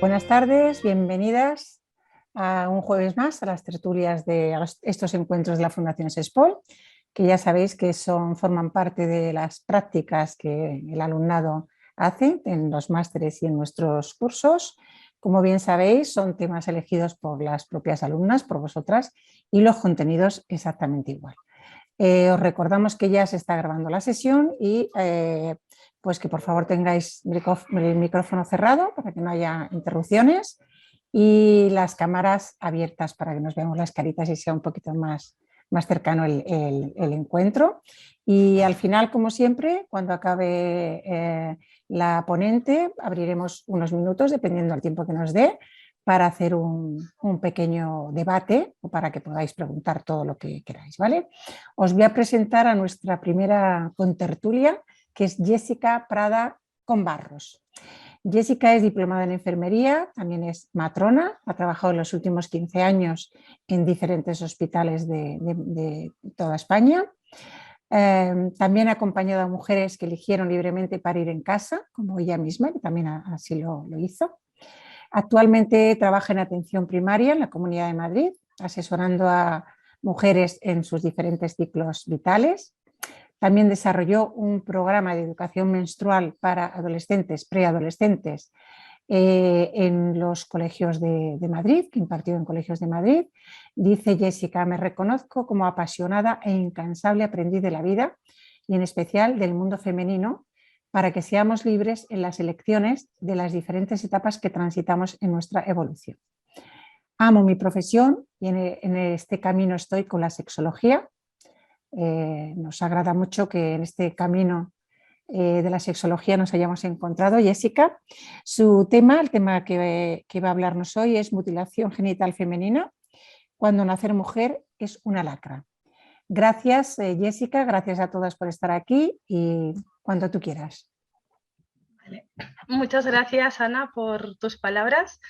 Buenas tardes, bienvenidas a un jueves más a las tertulias de estos encuentros de la Fundación SESPOL, que ya sabéis que forman parte de las prácticas que el alumnado hace en los másteres y en nuestros cursos. Como bien sabéis, son temas elegidos por las propias alumnas, por vosotras, y los contenidos exactamente igual. Os recordamos que ya se está grabando la sesión y pues que por favor tengáis el micrófono cerrado para que no haya interrupciones y las cámaras abiertas para que nos veamos las caritas y sea un poquito más cercano el encuentro. Y al final, como siempre, cuando acabe la ponente, abriremos unos minutos, dependiendo del tiempo que nos dé, para hacer un pequeño debate o para que podáis preguntar todo lo que queráis, ¿vale? Os voy a presentar a nuestra primera contertulia, que es Jessica Prada Combarros. Jessica es diplomada en enfermería, también es matrona, ha trabajado en los últimos 15 años en diferentes hospitales de toda España. También ha acompañado a mujeres que eligieron libremente parir en casa, como ella misma, que también así lo hizo. Actualmente trabaja en atención primaria en la Comunidad de Madrid, asesorando a mujeres en sus diferentes ciclos vitales. También desarrolló un programa de educación menstrual para adolescentes, preadolescentes, en los colegios de Madrid, que impartió en colegios de Madrid. Dice Jessica: me reconozco como apasionada e incansable aprendiz de la vida y en especial del mundo femenino, para que seamos libres en las elecciones de las diferentes etapas que transitamos en nuestra evolución. Amo mi profesión y en este camino estoy con la sexología. Nos agrada mucho que en este camino de la sexología nos hayamos encontrado. Jessica, el tema que va a hablarnos hoy es mutilación genital femenina, cuando nacer mujer es una lacra. Gracias, Jessica, gracias a todas por estar aquí y cuando tú quieras. Vale. Muchas gracias, Ana, por tus palabras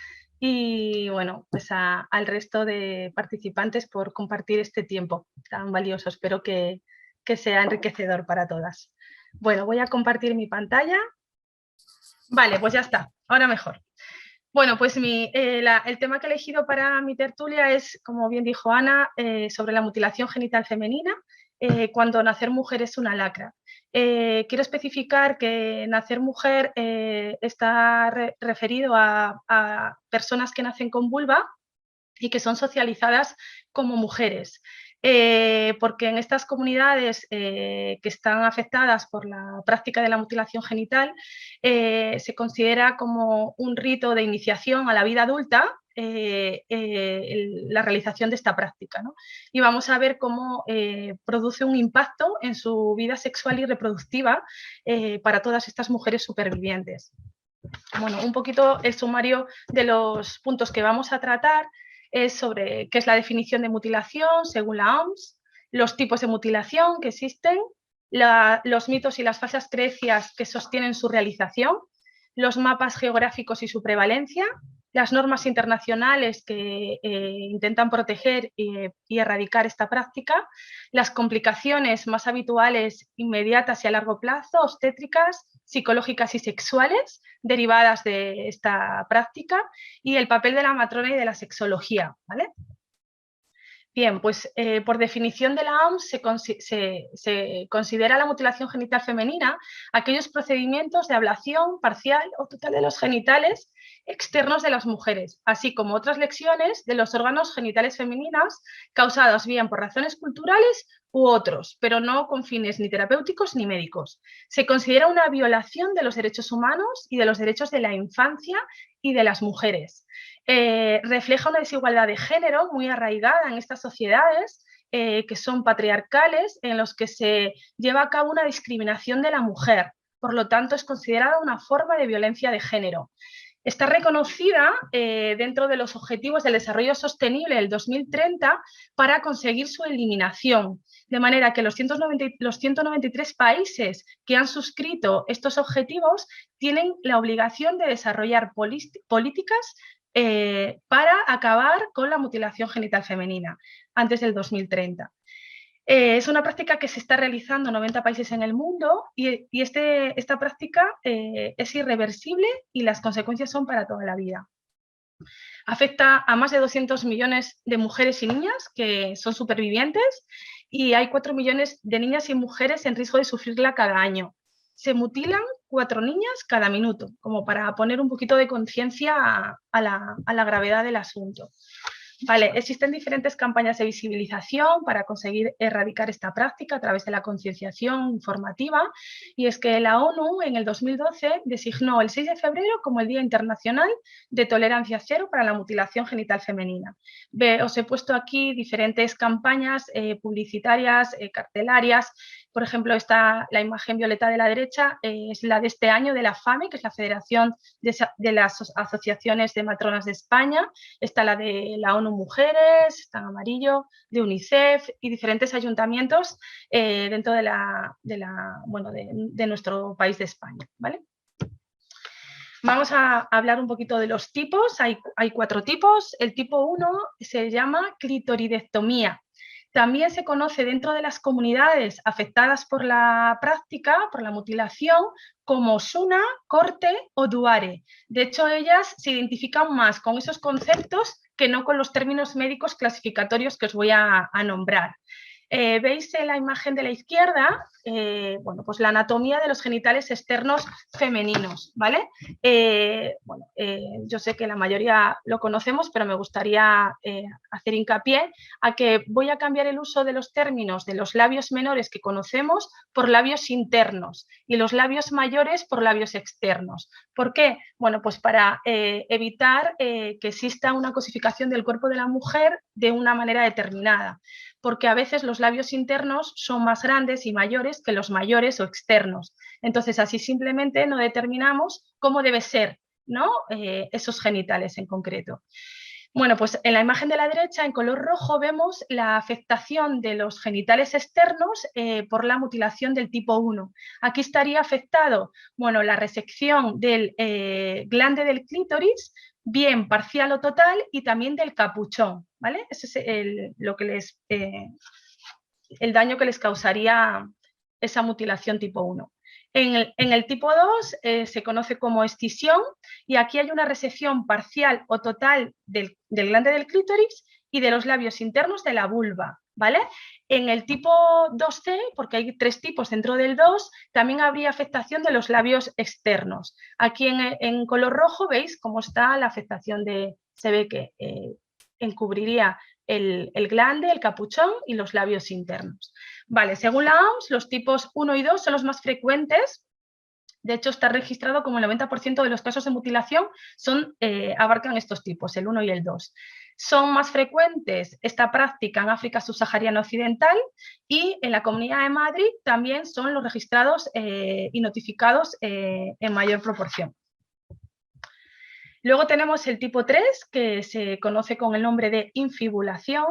y bueno, pues al resto de participantes por compartir este tiempo tan valioso. Espero que sea enriquecedor para todas. Bueno, voy a compartir mi pantalla. Vale, pues ya está, ahora mejor. Bueno, pues el tema que he elegido para mi tertulia es, como bien dijo Ana, sobre la mutilación genital femenina, cuando nacer mujer es una lacra. Quiero especificar que nacer mujer está referido a personas que nacen con vulva y que son socializadas como mujeres. Porque en estas comunidades que están afectadas por la práctica de la mutilación genital se considera como un rito de iniciación a la vida adulta la realización de esta práctica, ¿no? Y vamos a ver cómo produce un impacto en su vida sexual y reproductiva para todas estas mujeres supervivientes. Bueno, un poquito el sumario de los puntos que vamos a tratar es sobre qué es la definición de mutilación según la OMS, los tipos de mutilación que existen, los mitos y las falsas creencias que sostienen su realización, los mapas geográficos y su prevalencia, las normas internacionales que intentan proteger y erradicar esta práctica, las complicaciones más habituales, inmediatas y a largo plazo, obstétricas, psicológicas y sexuales derivadas de esta práctica y el papel de la matrona y de la sexología, ¿vale? Bien, pues por definición de la OMS se considera la mutilación genital femenina aquellos procedimientos de ablación parcial o total de los genitales externos de las mujeres, así como otras lesiones de los órganos genitales femeninas causadas bien por razones culturales u otros, pero no con fines ni terapéuticos ni médicos. Se considera una violación de los derechos humanos y de los derechos de la infancia y de las mujeres. Refleja una desigualdad de género muy arraigada en estas sociedades que son patriarcales, en los que se lleva a cabo una discriminación de la mujer. Por lo tanto, es considerada una forma de violencia de género. Está reconocida dentro de los Objetivos del Desarrollo Sostenible del 2030 para conseguir su eliminación. De manera que los 193 países que han suscrito estos objetivos tienen la obligación de desarrollar políticas para acabar con la mutilación genital femenina antes del 2030. Es una práctica que se está realizando en 90 países en el mundo y esta práctica es irreversible y las consecuencias son para toda la vida. Afecta a más de 200 millones de mujeres y niñas que son supervivientes y hay 4 millones de niñas y mujeres en riesgo de sufrirla cada año. Se mutilan 4 niñas cada minuto, como para poner un poquito de conciencia a la gravedad del asunto. Vale, existen diferentes campañas de visibilización para conseguir erradicar esta práctica a través de la concienciación informativa, y es que la ONU en el 2012 designó el 6 de febrero como el Día Internacional de Tolerancia Cero para la Mutilación Genital Femenina. Os he puesto aquí diferentes campañas publicitarias, cartelarias. Por ejemplo, la imagen violeta de la derecha es la de este año de la FAME, que es la Federación de las Asociaciones de Matronas de España. Está la de la ONU Mujeres, está en amarillo, de UNICEF y diferentes ayuntamientos dentro de nuestro país de España, ¿vale? Vamos a hablar un poquito de los tipos. Hay 4 tipos. El tipo 1 se llama clitoridectomía. También se conoce dentro de las comunidades afectadas por la práctica, por la mutilación, como suna, corte o duare. De hecho, ellas se identifican más con esos conceptos que no con los términos médicos clasificatorios que os voy a nombrar. ¿Veis en la imagen de la izquierda? Bueno, pues la anatomía de los genitales externos femeninos, ¿vale? Yo sé que la mayoría lo conocemos, pero me gustaría hacer hincapié a que voy a cambiar el uso de los términos de los labios menores que conocemos por labios internos y los labios mayores por labios externos. ¿Por qué? Bueno, pues para evitar que exista una cosificación del cuerpo de la mujer de una manera determinada, porque a veces los labios internos son más grandes y mayores que los mayores o externos. Entonces, así simplemente no determinamos cómo debe ser, ¿no? Esos genitales en concreto. Bueno, pues en la imagen de la derecha, en color rojo, vemos la afectación de los genitales externos por la mutilación del tipo 1. Aquí estaría afectado, bueno, la resección del glande del clítoris, bien parcial o total, y también del capuchón, ¿vale? Ese es el daño que les causaría esa mutilación tipo 1. En el tipo 2 se conoce como escisión, y aquí hay una resección parcial o total del glande del clítoris y de los labios internos de la vulva, ¿vale? En el tipo 2C, porque hay 3 tipos dentro del 2, también habría afectación de los labios externos. Aquí en color rojo veis cómo está la afectación se ve que encubriría el glande, el capuchón y los labios internos. Vale, según la OMS, los tipos 1 y 2 son los más frecuentes. De hecho, está registrado como el 90% de los casos de mutilación abarcan estos tipos, el 1 y el 2. Son más frecuentes esta práctica en África subsahariana occidental, y en la Comunidad de Madrid también son los registrados y notificados en mayor proporción. Luego tenemos el tipo 3, que se conoce con el nombre de infibulación,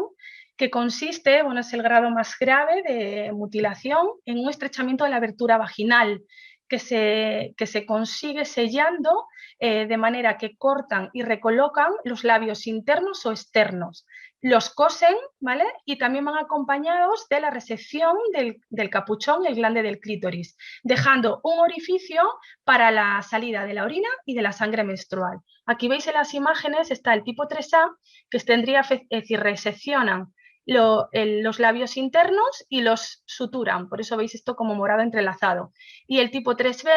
que consiste, bueno, es el grado más grave de mutilación, en un estrechamiento de la abertura vaginal que se consigue sellando de manera que cortan y recolocan los labios internos o externos. Los cosen, ¿vale? Y también van acompañados de la resección del capuchón, el glande del clítoris, dejando un orificio para la salida de la orina y de la sangre menstrual. Aquí veis en las imágenes está el tipo 3A, que tendría, es decir, reseccionan los labios internos y los suturan, por eso veis esto como morado entrelazado. Y el tipo 3B,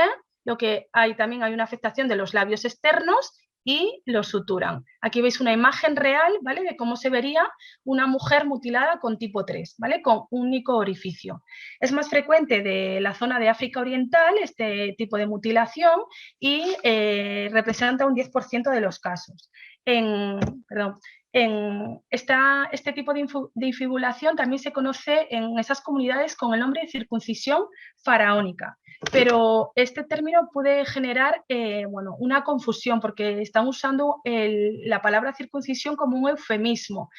también hay una afectación de los labios externos y los suturan. Aquí veis una imagen real, ¿vale?, de cómo se vería una mujer mutilada con tipo 3, ¿vale?, con un único orificio. Es más frecuente de la zona de África Oriental este tipo de mutilación y representa un 10% de los casos. Este tipo de infibulación también se conoce en esas comunidades con el nombre de circuncisión faraónica, pero este término puede generar una confusión, porque están usando la palabra circuncisión como un eufemismo,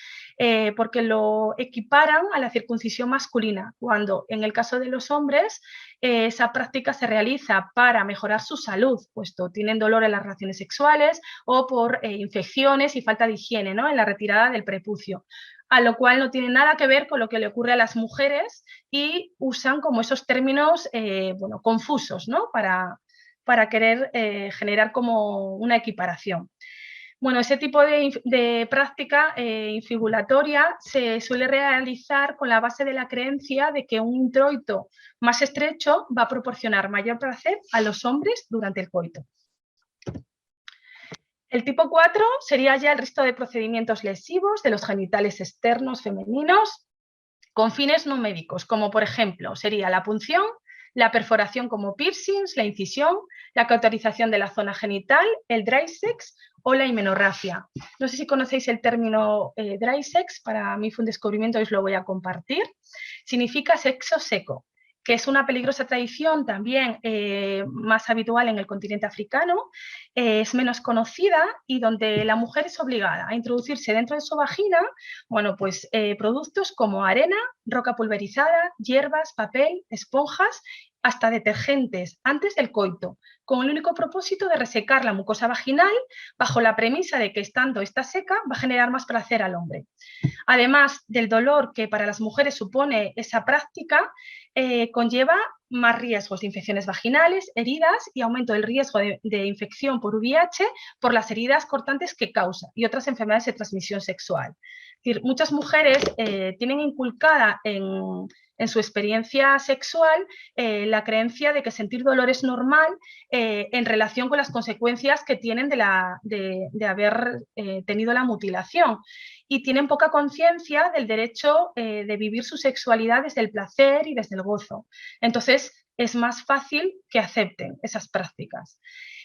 porque lo equiparan a la circuncisión masculina, cuando en el caso de los hombres esa práctica se realiza para mejorar su salud, puesto tienen dolor en las relaciones sexuales o por infecciones y falta de higiene, ¿no?, en la retirada del prepucio, a lo cual no tiene nada que ver con lo que le ocurre a las mujeres, y usan como esos términos confusos, ¿no?, para querer generar como una equiparación. Bueno, ese tipo de práctica infibulatoria se suele realizar con la base de la creencia de que un introito más estrecho va a proporcionar mayor placer a los hombres durante el coito. El tipo 4 sería ya el resto de procedimientos lesivos de los genitales externos femeninos con fines no médicos, como por ejemplo sería la punción, la perforación como piercings, la incisión, la cauterización de la zona genital, el dry sex o la himenorrafia. No sé si conocéis el término dry sex, para mí fue un descubrimiento y os lo voy a compartir. Significa sexo seco, que es una peligrosa tradición también más habitual en el continente africano, es menos conocida y donde la mujer es obligada a introducirse dentro de su vagina, bueno, pues productos como arena, roca pulverizada, hierbas, papel, esponjas, hasta detergentes antes del coito, con el único propósito de resecar la mucosa vaginal bajo la premisa de que estando esta seca va a generar más placer al hombre. Además del dolor que para las mujeres supone esa práctica, conlleva más riesgos de infecciones vaginales, heridas y aumento del riesgo de infección por VIH por las heridas cortantes que causa y otras enfermedades de transmisión sexual. Es decir, muchas mujeres tienen inculcada en su experiencia sexual la creencia de que sentir dolor es normal en relación con las consecuencias que tienen de haber tenido la mutilación. Y tienen poca conciencia del derecho de vivir su sexualidad desde el placer y desde el gozo. Entonces, es más fácil que acepten esas prácticas.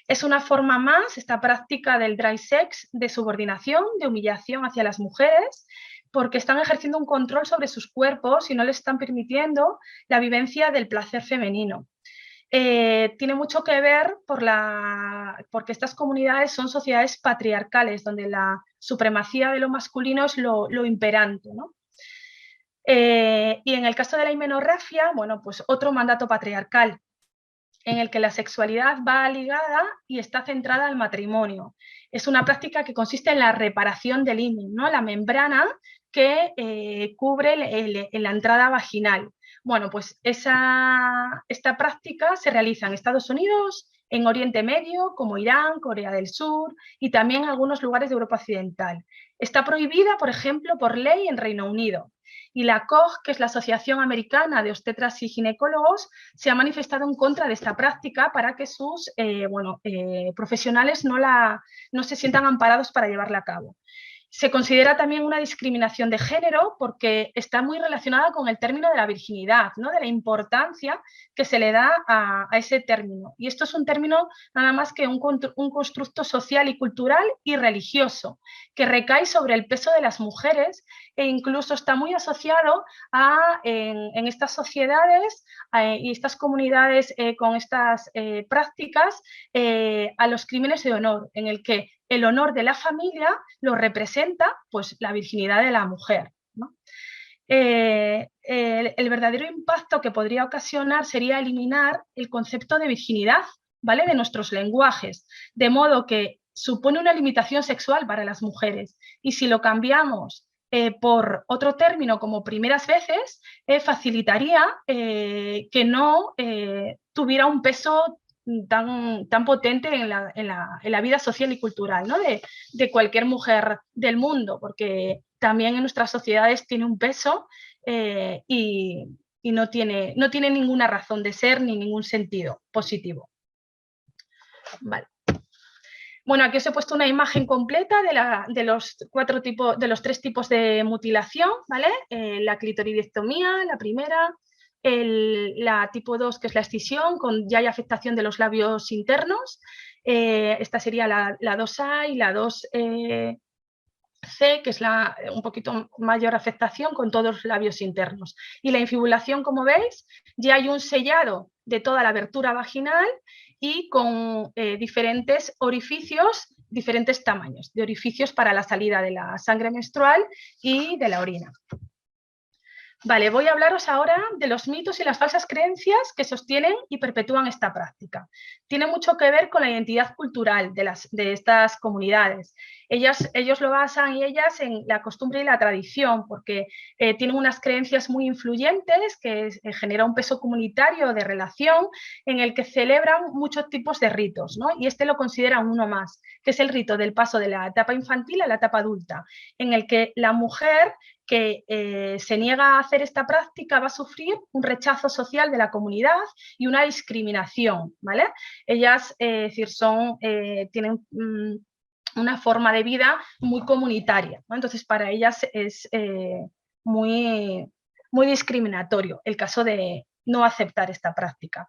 Es una forma más, esta práctica del dry sex, de subordinación, de humillación hacia las mujeres, porque están ejerciendo un control sobre sus cuerpos y no les están permitiendo la vivencia del placer femenino. Tiene mucho que ver porque estas comunidades son sociedades patriarcales, donde la supremacía de lo masculino es lo imperante, ¿no? Y en el caso de la himenorrafia, bueno, pues otro mandato patriarcal, en el que la sexualidad va ligada y está centrada al matrimonio. Es una práctica que consiste en la reparación del himen, ¿no? La membrana que cubre la entrada vaginal. Bueno, pues esta práctica se realiza en Estados Unidos, en Oriente Medio, como Irán, Corea del Sur y también en algunos lugares de Europa Occidental. Está prohibida, por ejemplo, por ley en Reino Unido. Y la COG, que es la Asociación Americana de Obstetras y Ginecólogos, se ha manifestado en contra de esta práctica para que sus profesionales no se sientan amparados para llevarla a cabo. Se considera también una discriminación de género porque está muy relacionada con el término de la virginidad, ¿no? De la importancia que se le da a ese término. Y esto es un término nada más que un constructo social y cultural y religioso que recae sobre el peso de las mujeres e incluso está muy asociado en estas sociedades y estas comunidades con estas prácticas a los crímenes de honor, en el que el honor de la familia lo representa pues, la virginidad de la mujer, ¿no? El verdadero impacto que podría ocasionar sería eliminar el concepto de virginidad, ¿vale? De nuestros lenguajes, de modo que supone una limitación sexual para las mujeres. Y si lo cambiamos por otro término como primeras veces, facilitaría que no tuviera un peso tan potente en la vida social y cultural, ¿no? de cualquier mujer del mundo, porque también en nuestras sociedades tiene un peso y no tiene ninguna razón de ser ni ningún sentido positivo. Vale. Bueno, aquí os he puesto una imagen completa de los tres tipos de mutilación, ¿vale? La clitoridectomía, la primera, la tipo 2, que es la escisión, ya hay afectación de los labios internos. Esta sería la 2A y la 2C, que es un poquito mayor afectación con todos los labios internos. Y la infibulación, como veis, ya hay un sellado de toda la abertura vaginal y con diferentes orificios, diferentes tamaños de orificios para la salida de la sangre menstrual y de la orina. Vale, voy a hablaros ahora de los mitos y las falsas creencias que sostienen y perpetúan esta práctica. Tiene mucho que ver con la identidad cultural de estas comunidades. Ellos lo basan y ellas en la costumbre y la tradición, porque tienen unas creencias muy influyentes que genera un peso comunitario de relación en el que celebran muchos tipos de ritos, ¿no? Y este lo consideran uno más, que es el rito del paso de la etapa infantil a la etapa adulta, en el que la mujer que se niega a hacer esta práctica va a sufrir un rechazo social de la comunidad y una discriminación, ¿vale? Ellas, es decir, tienen una forma de vida muy comunitaria, ¿no? Entonces, para ellas es muy, muy discriminatorio el caso de no aceptar esta práctica.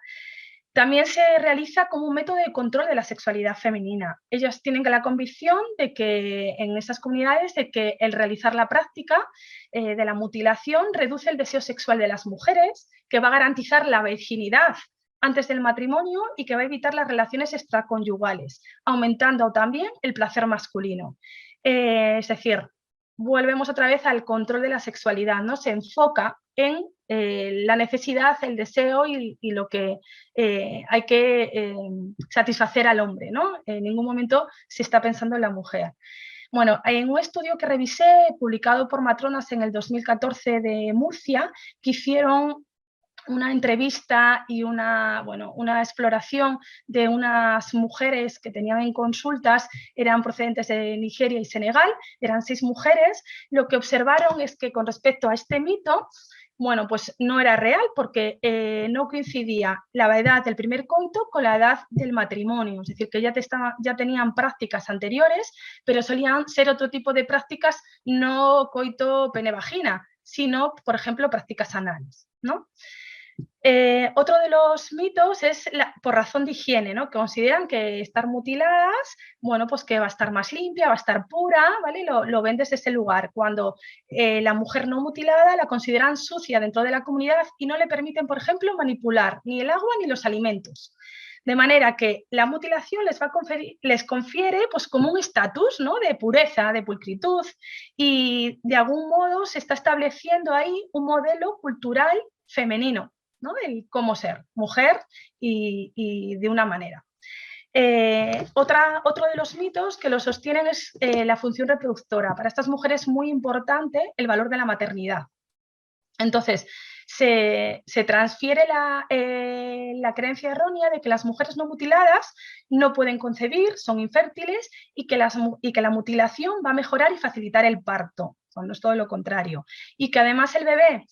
También se realiza como un método de control de la sexualidad femenina. Ellas tienen la convicción de que en esas comunidades de que el realizar la práctica de la mutilación reduce el deseo sexual de las mujeres, que va a garantizar la virginidad antes del matrimonio y que va a evitar las relaciones extraconyugales, aumentando también el placer masculino. Es decir, volvemos otra vez al control de la sexualidad, ¿no? Se enfoca en la necesidad, el deseo y lo que hay que satisfacer al hombre, ¿no? En ningún momento se está pensando en la mujer. Bueno, en un estudio que revisé, publicado por Matronas en el 2014 de Murcia, que hicieron una entrevista y una exploración de unas mujeres que tenían en consultas, eran procedentes de Nigeria y Senegal, eran 6 mujeres. Lo que observaron es que con respecto a este mito, bueno, pues no era real porque no coincidía la edad del primer coito con la edad del matrimonio, es decir, que ya tenían prácticas anteriores, pero solían ser otro tipo de prácticas, no coito pene-vagina, sino, por ejemplo, prácticas anales, ¿no? Otro de los mitos es por razón de higiene, ¿no? Que consideran que estar mutiladas, bueno, pues que va a estar más limpia, va a estar pura, ¿vale? Lo ven desde ese lugar. Cuando la mujer no mutilada la consideran sucia dentro de la comunidad y no le permiten, por ejemplo, manipular ni el agua ni los alimentos. De manera que la mutilación les confiere pues, como un estatus, ¿no? De pureza, de pulcritud, y de algún modo se está estableciendo ahí un modelo cultural femenino, ¿no? El cómo ser mujer y de una manera. Otro de los mitos que lo sostienen es la función reproductora. Para estas mujeres es muy importante el valor de la maternidad. Entonces, se transfiere la creencia errónea de que las mujeres no mutiladas no pueden concebir, son infértiles y que la mutilación va a mejorar y facilitar el parto, cuando es todo lo contrario. Y que además el bebé,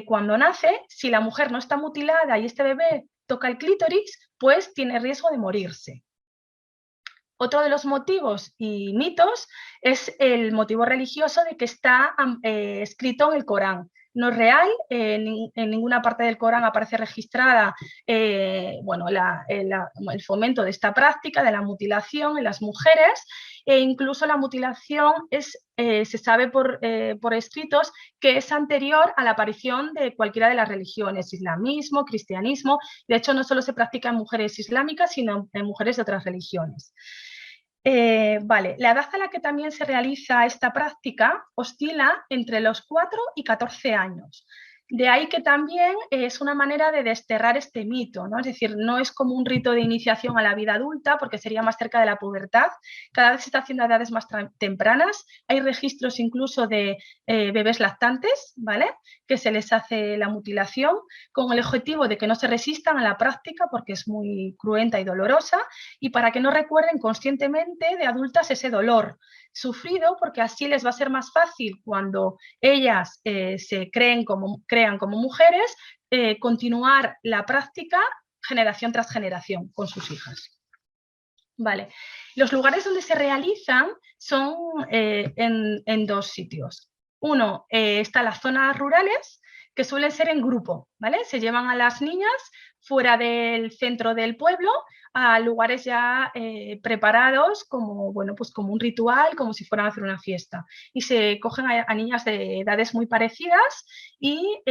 cuando nace, si la mujer no está mutilada y este bebé toca el clítoris, pues tiene riesgo de morirse. Otro de los motivos y mitos es el motivo religioso de que está escrito en el Corán. No es real, en ninguna parte del Corán aparece registrada el fomento de esta práctica, de la mutilación en las mujeres, e incluso la mutilación se sabe por escritos que es anterior a la aparición de cualquiera de las religiones, islamismo, cristianismo. De hecho, no solo se practica en mujeres islámicas, sino en mujeres de otras religiones. La edad a la que también se realiza esta práctica oscila entre los 4 y 14 años. De ahí que también es una manera de desterrar este mito, ¿no? Es decir, no es como un rito de iniciación a la vida adulta, porque sería más cerca de la pubertad. Cada vez se está haciendo a edades más tempranas. Hay registros incluso de bebés lactantes, ¿vale? Que se les hace la mutilación con el objetivo de que no se resistan a la práctica porque es muy cruenta y dolorosa, y para que no recuerden conscientemente de adultas ese dolor sufrido, porque así les va a ser más fácil cuando ellas se crean como mujeres, continuar la práctica generación tras generación con sus hijas. Vale. Los lugares donde se realizan son en 2 sitios. Uno, están las zonas rurales, que suelen ser en grupo, ¿vale? Se llevan a las niñas fuera del centro del pueblo, a lugares ya preparados como, bueno, pues como un ritual, como si fueran a hacer una fiesta. Y se cogen a niñas de edades muy parecidas y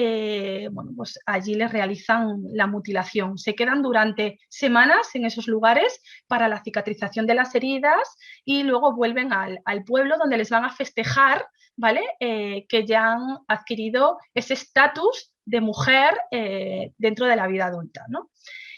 bueno, pues allí les realizan la mutilación. Se quedan durante semanas en esos lugares para la cicatrización de las heridas y luego vuelven al pueblo donde les van a festejar, ¿vale? Que ya han adquirido ese estatus de mujer dentro de la vida adulta, ¿no?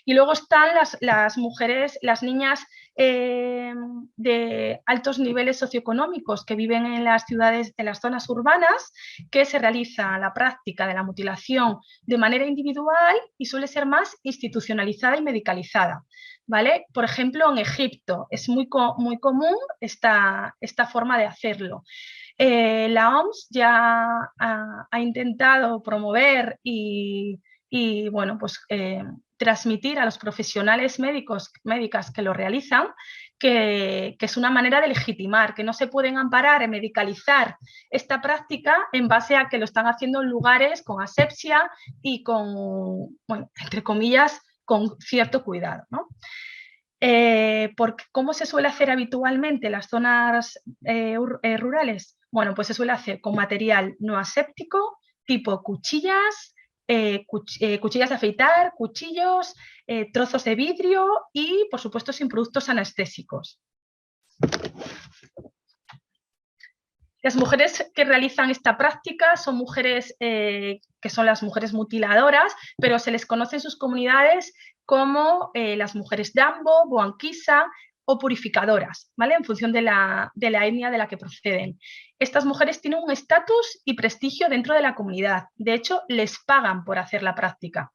Y luego están las mujeres, las niñas de altos niveles socioeconómicos que viven en las ciudades, en las zonas urbanas, que se realiza la práctica de la mutilación de manera individual y suele ser más institucionalizada y medicalizada, ¿vale? Por ejemplo, en Egipto es muy común esta forma de hacerlo. La OMS ya ha intentado promover y bueno, pues transmitir a los profesionales médicas que lo realizan que es una manera de legitimar, que no se pueden amparar en medicalizar esta práctica en base a que lo están haciendo en lugares con asepsia y con, bueno, entre comillas, con cierto cuidado, ¿no? Porque, ¿cómo se suele hacer habitualmente en las zonas rurales? Bueno, pues se suele hacer con material no aséptico, tipo cuchillas, cuchillas de afeitar, cuchillos, trozos de vidrio y, por supuesto, sin productos anestésicos. Las mujeres que realizan esta práctica son mujeres que son las mujeres mutiladoras, pero se les conoce en sus comunidades como las mujeres Dambo, Boanquisa o purificadoras, ¿vale? En función de la etnia de la que proceden. Estas mujeres tienen un estatus y prestigio dentro de la comunidad. De hecho, les pagan por hacer la práctica.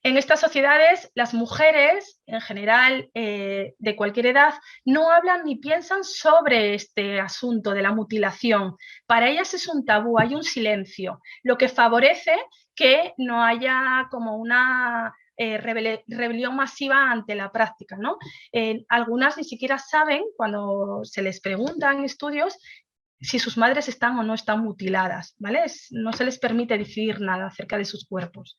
En estas sociedades, las mujeres, en general, de cualquier edad, no hablan ni piensan sobre este asunto de la mutilación. Para ellas es un tabú, hay un silencio, lo que favorece que no haya como una rebelión masiva ante la práctica, ¿no? Algunas ni siquiera saben, cuando se les preguntan en estudios, si sus madres están o no están mutiladas, ¿vale? No se les permite decidir nada acerca de sus cuerpos.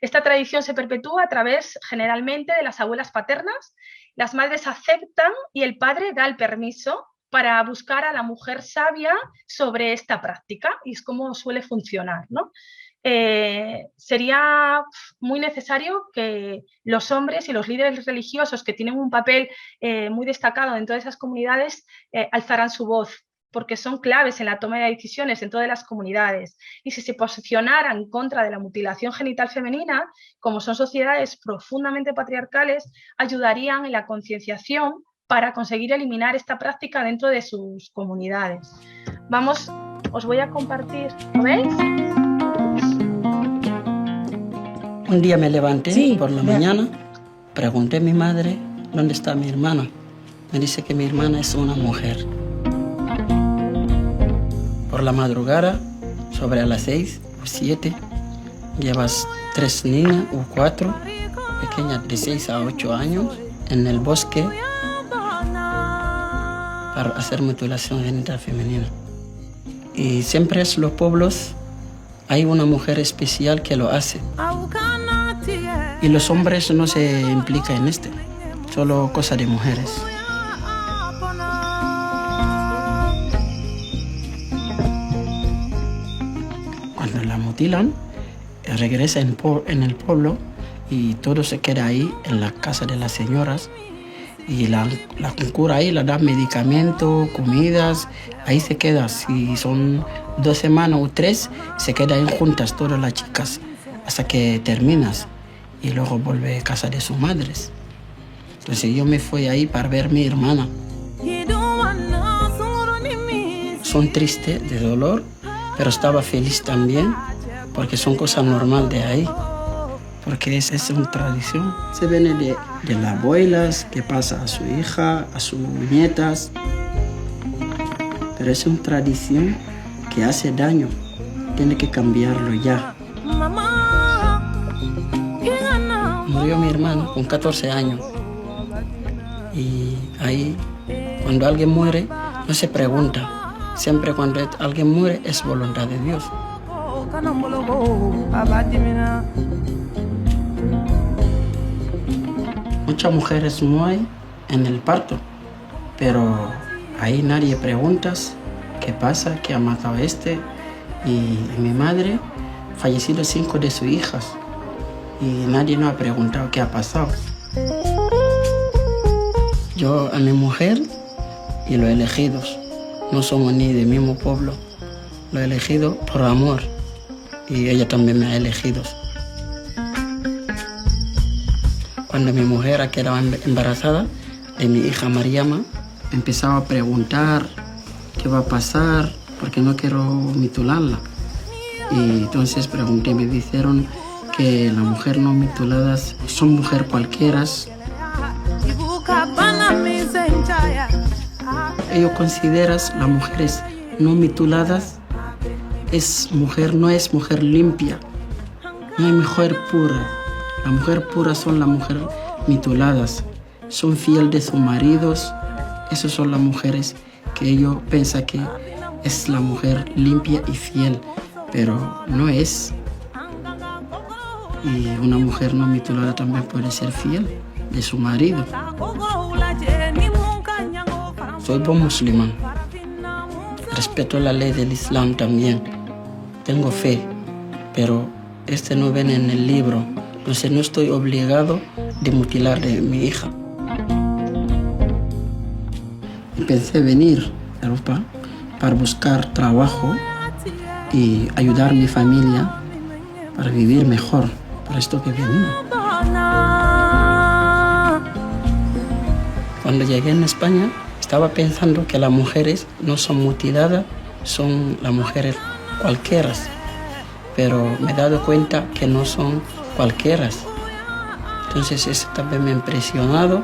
Esta tradición se perpetúa a través, generalmente, de las abuelas paternas. Las madres aceptan y el padre da el permiso para buscar a la mujer sabia sobre esta práctica, y es como suele funcionar, ¿no? Sería muy necesario que los hombres y los líderes religiosos que tienen un papel muy destacado dentro de esas comunidades alzaran su voz, porque son claves en la toma de decisiones dentro de las comunidades. Y si se posicionaran en contra de la mutilación genital femenina, como son sociedades profundamente patriarcales, ayudarían en la concienciación para conseguir eliminar esta práctica dentro de sus comunidades. Vamos, os voy a compartir, ¿lo veis? Un día me levanté por la mañana, pregunté a mi madre dónde está mi hermana. Me dice que mi hermana es una mujer. Por la madrugada, sobre a las 6 o 7, llevas 3 niñas o 4, pequeñas de 6 a 8 años, en el bosque para hacer mutilación genital femenina. Y siempre en los pueblos hay una mujer especial que lo hace. Y los hombres no se implican en esto, solo cosa de mujeres. Cuando la mutilan, regresa en el pueblo y todo se queda ahí en la casa de las señoras. Y la cura ahí, le dan medicamentos, comidas, ahí se queda. Si son 2 semanas o 3, se quedan juntas todas las chicas hasta que terminas. Y luego vuelve a casa de sus madres. Entonces yo me fui ahí para ver a mi hermana. Son tristes de dolor, pero estaba feliz también, porque son cosas normales de ahí. Porque es una tradición. Se viene de las abuelas, que pasa a su hija, a sus nietas. Pero es una tradición que hace daño. Tiene que cambiarlo ya. Murió mi hermano con 14 años. Y ahí, cuando alguien muere, no se pregunta. Siempre cuando alguien muere, es voluntad de Dios. muchas mujeres mueren en el parto, pero ahí nadie pregunta qué pasa, qué ha matado a este. Y mi madre fallecido 5 de sus hijas y nadie nos ha preguntado qué ha pasado. Yo a mi mujer y los elegidos no somos ni del mismo pueblo, lo he elegido por amor y ella también me ha elegido. Cuando mi mujer quedaba embarazada de mi hija Mariama, empezaba a preguntar qué va a pasar porque no quiero mutilarla. Y entonces pregunté, me dijeron que las mujeres no mutiladas son mujeres cualquiera. Ellos consideran las mujeres no mutiladas no es mujer limpia, no es mujer pura. Las mujeres puras son las mujeres mutiladas, son fieles de sus maridos. Esas son las mujeres que ellos piensan que es la mujer limpia y fiel, pero no es. Y una mujer no mutulada también puede ser fiel de su marido. Soy buen musulmán, respeto la ley del Islam también, tengo fe, pero no viene en el libro, entonces no estoy obligado de mutilar a mi hija. Pensé venir a Europa para buscar trabajo y ayudar a mi familia para vivir mejor, por esto que venía. Cuando llegué en España, estaba pensando que las mujeres no son mutiladas, son las mujeres cualquiera, pero me he dado cuenta que no son cualquiera. Entonces eso también me ha impresionado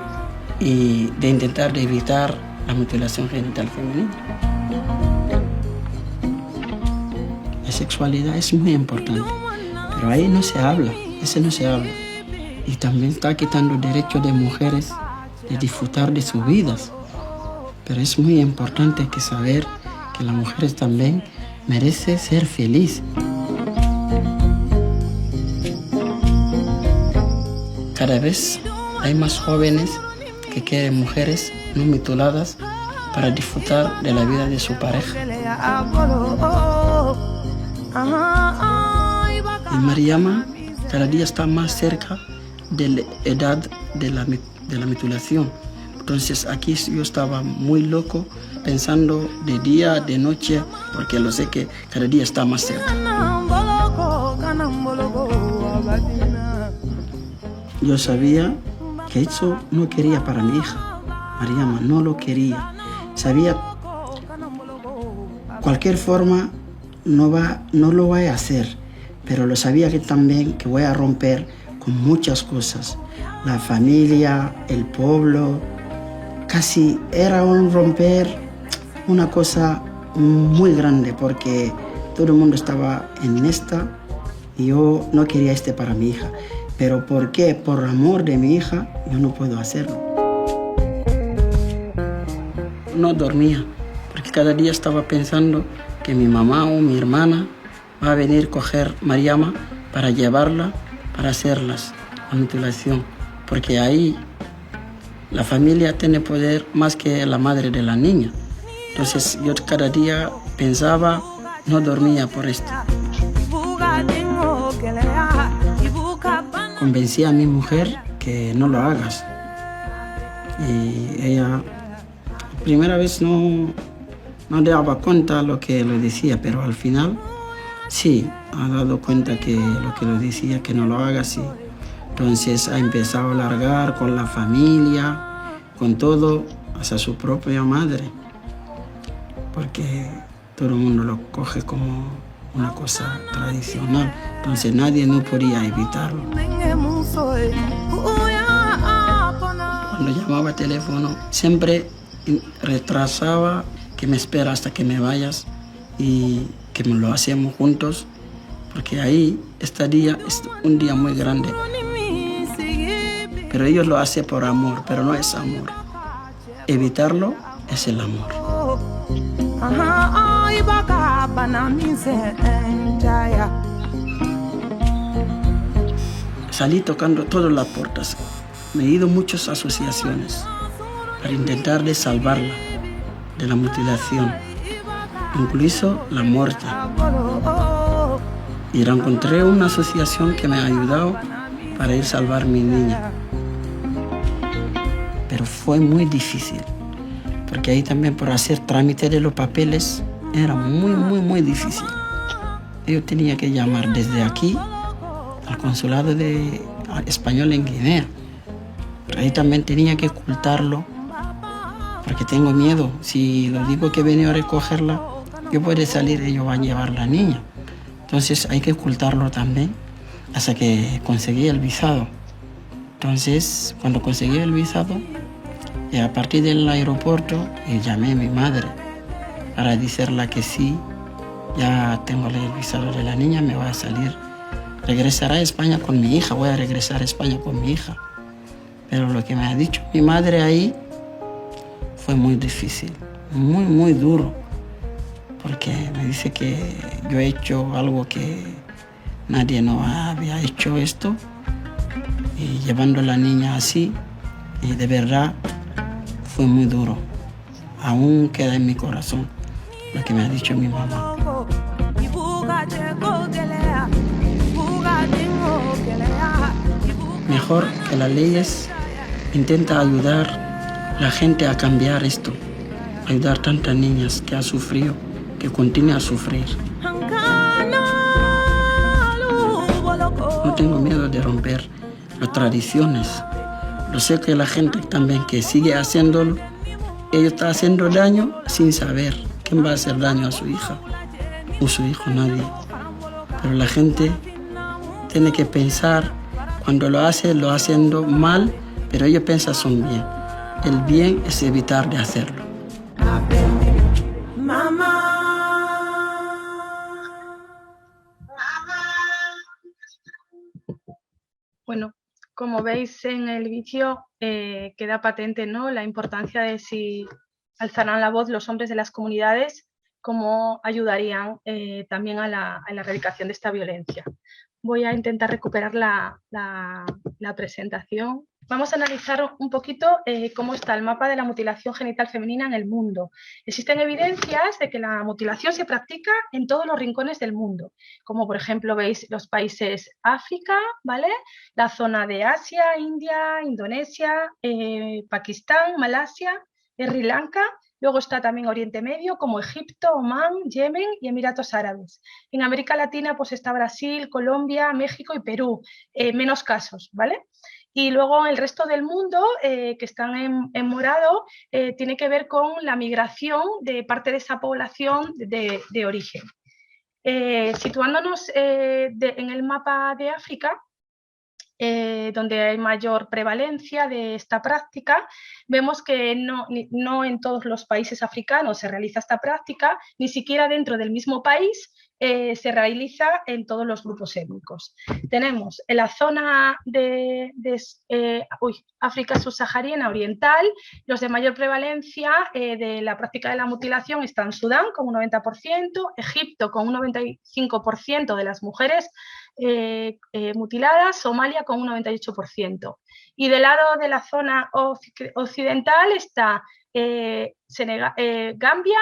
y de intentar evitar la mutilación genital femenina. La sexualidad es muy importante, pero ahí no se habla, no se habla. Y también está quitando derechos de mujeres de disfrutar de sus vidas. Pero es muy importante que saber que las mujeres también merecen ser felices. Cada vez hay más jóvenes que quieren mujeres no mutiladas para disfrutar de la vida de su pareja. Y Mariama cada día está más cerca de la edad de la mutilación. Entonces aquí yo estaba muy loco, pensando de día, de noche, porque lo sé que cada día está más cerca. Yo sabía que eso no quería para mi hija. Mariama no lo quería. Sabía cualquier forma no lo voy a hacer, pero lo sabía que también que voy a romper con muchas cosas. La familia, el pueblo, casi era un romper una cosa muy grande porque todo el mundo estaba en esta y yo no quería para mi hija. Pero ¿por qué? Por amor de mi hija, yo no puedo hacerlo. No dormía, porque cada día estaba pensando que mi mamá o mi hermana va a venir a coger Mariama para llevarla, para hacerlas la mutilación. Porque ahí la familia tiene poder más que la madre de la niña. Entonces yo cada día pensaba, no dormía por esto. Convencí a mi mujer que no lo hagas. Y ella, primera vez no daba cuenta lo que lo decía, pero al final sí, ha dado cuenta que lo que lo decía, que no lo hagas. Y entonces ha empezado a largar con la familia, con todo, hasta su propia madre. Porque todo el mundo lo coge como una cosa tradicional, entonces nadie no podía evitarlo. Cuando llamaba al teléfono, siempre retrasaba que me espera hasta que me vayas y que lo hacemos juntos, porque ahí este día es un día muy grande. Pero ellos lo hacen por amor, pero no es amor. Evitarlo es el amor. Salí tocando todas las puertas me he ido a muchas asociaciones para intentar de salvarla de la mutilación, incluso la muerte. Y encontré una asociación que me ha ayudado para ir a salvar a mi niña. Pero fue muy difícil, porque ahí también por hacer trámite de los papeles era muy difícil. Yo tenía que llamar desde aquí al consulado español en Guinea. Pero ahí también tenía que ocultarlo, porque tengo miedo. Si lo digo que he venido a recogerla, yo puedo salir y ellos van a llevar la niña. Entonces hay que ocultarlo también hasta que conseguí el visado. Entonces, cuando conseguí el visado, a partir del aeropuerto, llamé a mi madre para decirle que sí, ya tengo el visado de la niña, me va a salir. Regresará a España con mi hija, voy a regresar a España con mi hija. Pero lo que me ha dicho mi madre ahí fue muy difícil, muy duro, porque me dice que yo he hecho algo que nadie no había hecho esto, y llevando a la niña así, y de verdad fue muy duro. Aún queda en mi corazón lo que me ha dicho mi mamá. Mejor que las leyes intenta ayudar a la gente a cambiar esto, ayudar a tantas niñas que han sufrido, que continúan a sufrir. No tengo miedo de romper las tradiciones. Yo sé que la gente también que sigue haciéndolo, ellos están haciendo daño sin saber quién va a hacer daño a su hija o su hijo, nadie. Pero la gente tiene que pensar, cuando lo haciendo mal, pero ellos piensan son bien. El bien es evitar de hacerlo. Bueno, como veis en el vídeo, queda patente, ¿no?, la importancia de si alzarán la voz los hombres de las comunidades, cómo ayudarían también a la erradicación de esta violencia. Voy a intentar recuperar la presentación. Vamos a analizar un poquito cómo está el mapa de la mutilación genital femenina en el mundo. Existen evidencias de que la mutilación se practica en todos los rincones del mundo, como por ejemplo veis los países África, ¿vale?, la zona de Asia, India, Indonesia, Pakistán, Malasia, Sri Lanka. Luego está también Oriente Medio, como Egipto, Omán, Yemen y Emiratos Árabes. En América Latina pues está Brasil, Colombia, México y Perú, menos casos, ¿vale? Y luego el resto del mundo, que están en morado, tiene que ver con la migración de parte de esa población de origen. Situándonos en el mapa de África, donde hay mayor prevalencia de esta práctica, vemos que no en todos los países africanos se realiza esta práctica, ni siquiera dentro del mismo país se realiza en todos los grupos étnicos. Tenemos en la zona de África subsahariana oriental, los de mayor prevalencia de la práctica de la mutilación están Sudán con un 90%, Egipto con un 95% de las mujeres mutiladas, Somalia con un 98%. Y del lado de la zona occidental está Gambia,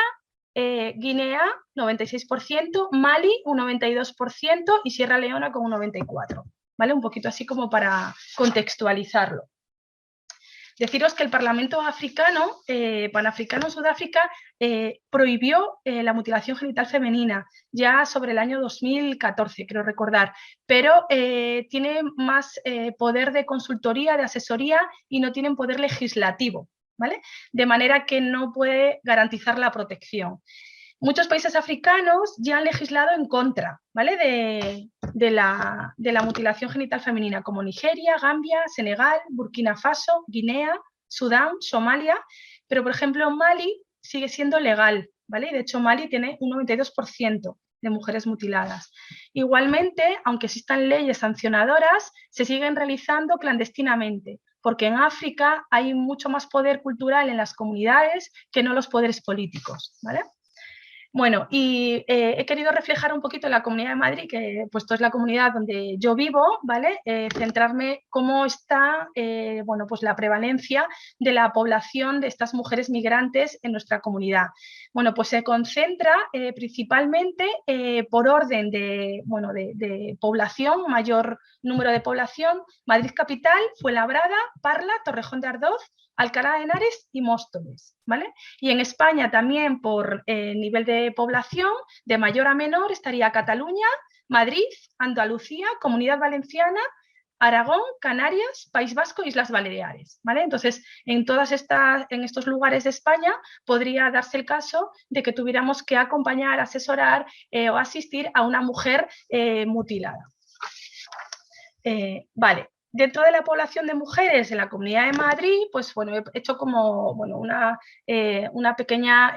Guinea, 96%, Mali, un 92% y Sierra Leona con un 94%. ¿Vale? Un poquito así como para contextualizarlo. Deciros que el Parlamento africano, panafricano en Sudáfrica, prohibió la mutilación genital femenina ya sobre el año 2014, creo recordar, pero tiene más poder de consultoría, de asesoría y no tienen poder legislativo, ¿vale? De manera que no puede garantizar la protección. Muchos países africanos ya han legislado en contra, ¿vale?, de la mutilación genital femenina, como Nigeria, Gambia, Senegal, Burkina Faso, Guinea, Sudán, Somalia, pero por ejemplo Mali sigue siendo legal, ¿vale? De hecho Mali tiene un 92% de mujeres mutiladas. Igualmente, aunque existan leyes sancionadoras, se siguen realizando clandestinamente, porque en África hay mucho más poder cultural en las comunidades que no los poderes políticos, ¿vale? Bueno, y he querido reflejar un poquito la Comunidad de Madrid, que pues es la comunidad donde yo vivo, ¿vale? Centrarme cómo está, bueno, pues la prevalencia de la población de estas mujeres migrantes en nuestra comunidad. Bueno, pues se concentra principalmente por orden de, bueno, de población, mayor número de población, Madrid capital, Fuenlabrada, Parla, Torrejón de Ardoz, Alcalá de Henares y Móstoles, ¿vale? Y en España también por nivel de población, de mayor a menor, estaría Cataluña, Madrid, Andalucía, Comunidad Valenciana, Aragón, Canarias, País Vasco, Islas Baleares, ¿vale? Entonces, en estos lugares de España podría darse el caso de que tuviéramos que acompañar, asesorar o asistir a una mujer mutilada. Vale. Dentro de la población de mujeres en la Comunidad de Madrid, pues bueno, he hecho como bueno, una pequeña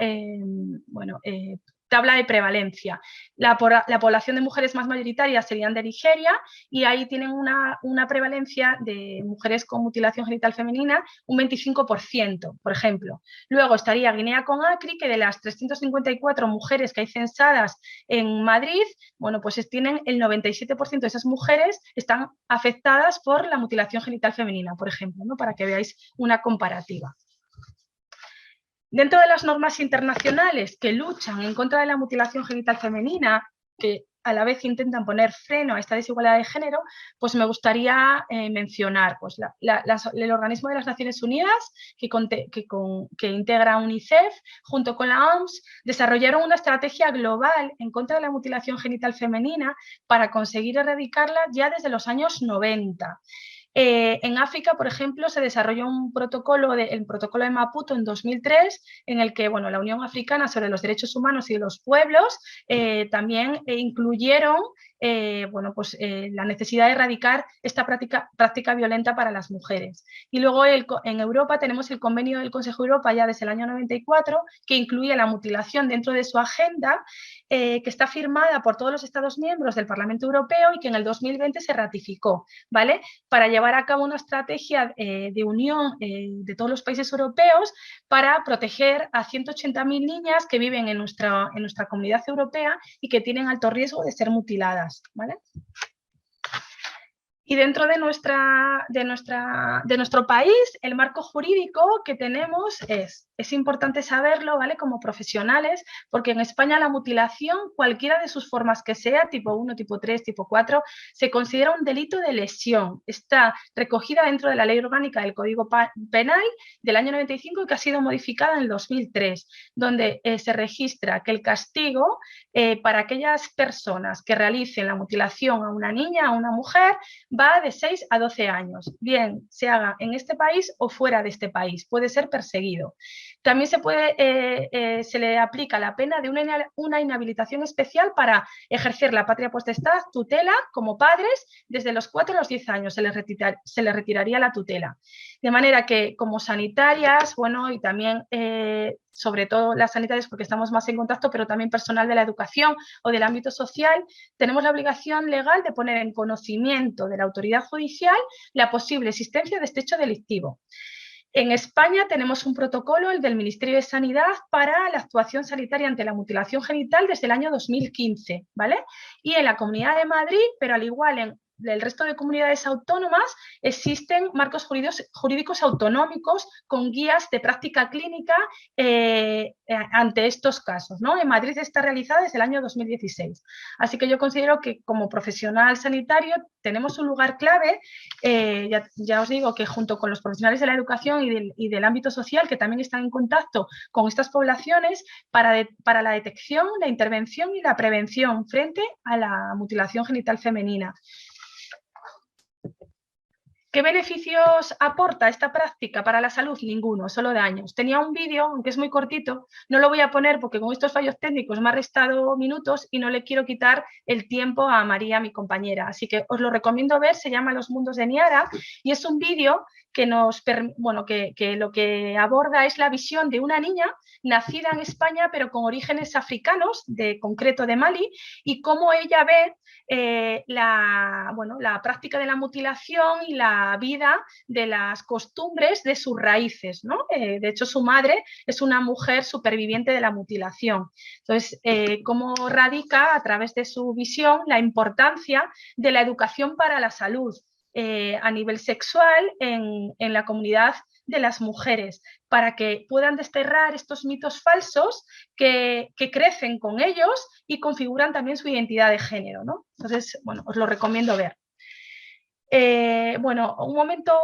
tabla de prevalencia. La población de mujeres más mayoritaria serían de Nigeria y ahí tienen una prevalencia de mujeres con mutilación genital femenina un 25%, por ejemplo. Luego estaría Guinea-Conakry, que de las 354 mujeres que hay censadas en Madrid, bueno, pues tienen el 97% de esas mujeres están afectadas por la mutilación genital femenina, por ejemplo, ¿no? Para que veáis una comparativa. Dentro de las normas internacionales que luchan en contra de la mutilación genital femenina, que a la vez intentan poner freno a esta desigualdad de género, pues me gustaría mencionar pues, el Organismo de las Naciones Unidas, que integra UNICEF, junto con la OMS, desarrollaron una estrategia global en contra de la mutilación genital femenina para conseguir erradicarla ya desde los años 90. En África, por ejemplo, se desarrolló el protocolo de Maputo en 2003, en el que bueno, la Unión Africana sobre los Derechos Humanos y de los Pueblos también incluyeron la necesidad de erradicar esta práctica violenta para las mujeres. Y luego en Europa tenemos el convenio del Consejo de Europa ya desde el año 94, que incluye la mutilación dentro de su agenda, que está firmada por todos los Estados miembros del Parlamento Europeo y que en el 2020 se ratificó, ¿vale? Para llevar a cabo una estrategia de unión de todos los países europeos para proteger a 180.000 niñas que viven en nuestra comunidad europea y que tienen alto riesgo de ser mutiladas, ¿vale? Y dentro de nuestro país, el marco jurídico que tenemos es importante saberlo, ¿vale? Como profesionales, porque en España la mutilación, cualquiera de sus formas que sea, tipo 1, tipo 3, tipo 4, se considera un delito de lesión. Está recogida dentro de la Ley Orgánica del Código Penal del año 95 y que ha sido modificada en el 2003, donde se registra que el castigo para aquellas personas que realicen la mutilación a una niña, a una mujer, va de 6 a 12 años, bien se haga en este país o fuera de este país, puede ser perseguido. También se le aplica la pena de una inhabilitación especial para ejercer la patria potestad, tutela, como padres, desde los 4 a los 10 años se les retiraría la tutela. De manera que como sanitarias, bueno, y también sobre todo las sanitarias porque estamos más en contacto, pero también personal de la educación o del ámbito social, tenemos la obligación legal de poner en conocimiento de la autoridad judicial la posible existencia de este hecho delictivo. En España tenemos un protocolo, el del Ministerio de Sanidad, para la actuación sanitaria ante la mutilación genital desde el año 2015, ¿vale? Y en la Comunidad de Madrid, pero al igual en el resto de comunidades autónomas, existen marcos jurídicos autonómicos con guías de práctica clínica ante estos casos, ¿no? En Madrid está realizada desde el año 2016. Así que yo considero que como profesional sanitario tenemos un lugar clave, ya os digo que junto con los profesionales de la educación y del ámbito social, que también están en contacto con estas poblaciones, para la detección, la intervención y la prevención frente a la mutilación genital femenina. ¿Qué beneficios aporta esta práctica para la salud? Ninguno, solo daños. Tenía un vídeo, aunque es muy cortito, no lo voy a poner porque con estos fallos técnicos me ha restado minutos y no le quiero quitar el tiempo a María, mi compañera. Así que os lo recomiendo ver, se llama Los Mundos de Niara y es un vídeo que lo que aborda es la visión de una niña nacida en España pero con orígenes africanos, de concreto de Mali, y cómo ella ve la práctica de la mutilación y la vida de las costumbres de sus raíces, ¿no? De hecho, su madre es una mujer superviviente de la mutilación. Entonces, cómo radica a través de su visión la importancia de la educación para la salud a nivel sexual en la comunidad de las mujeres, para que puedan desterrar estos mitos falsos que crecen con ellos y configuran también su identidad de género, ¿no? Entonces, bueno, os lo recomiendo ver. Un momento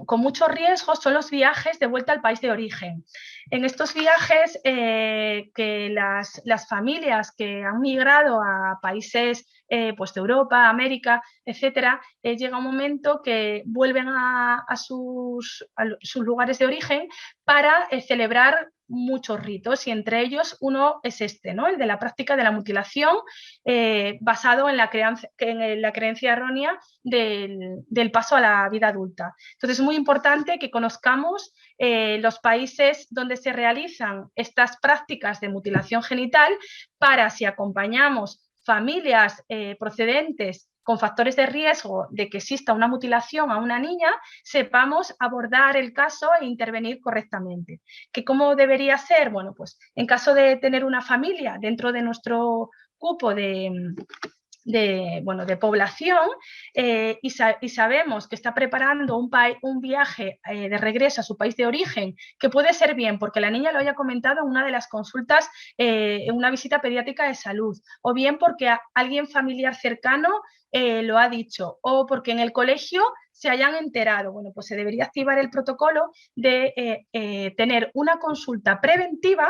con muchos riesgos son los viajes de vuelta al país de origen. En estos viajes que las familias que han migrado a países pues de Europa, América, etcétera, llega un momento que vuelven a sus lugares de origen para celebrar muchos ritos, y entre ellos uno es este, ¿no? El de la práctica de la mutilación, basado en la creencia errónea del paso a la vida adulta. Entonces es muy importante que conozcamos los países donde se realizan estas prácticas de mutilación genital, para, si acompañamos familias procedentes con factores de riesgo de que exista una mutilación a una niña, sepamos abordar el caso e intervenir correctamente. ¿Que cómo debería ser? Bueno, pues en caso de tener una familia dentro de nuestro cupo de población y sabemos que está preparando un viaje de regreso a su país de origen, que puede ser bien porque la niña lo haya comentado en una de las consultas, en una visita pediátrica de salud, o bien porque alguien familiar cercano lo ha dicho, o porque en el colegio se hayan enterado. Bueno, pues se debería activar el protocolo de tener una consulta preventiva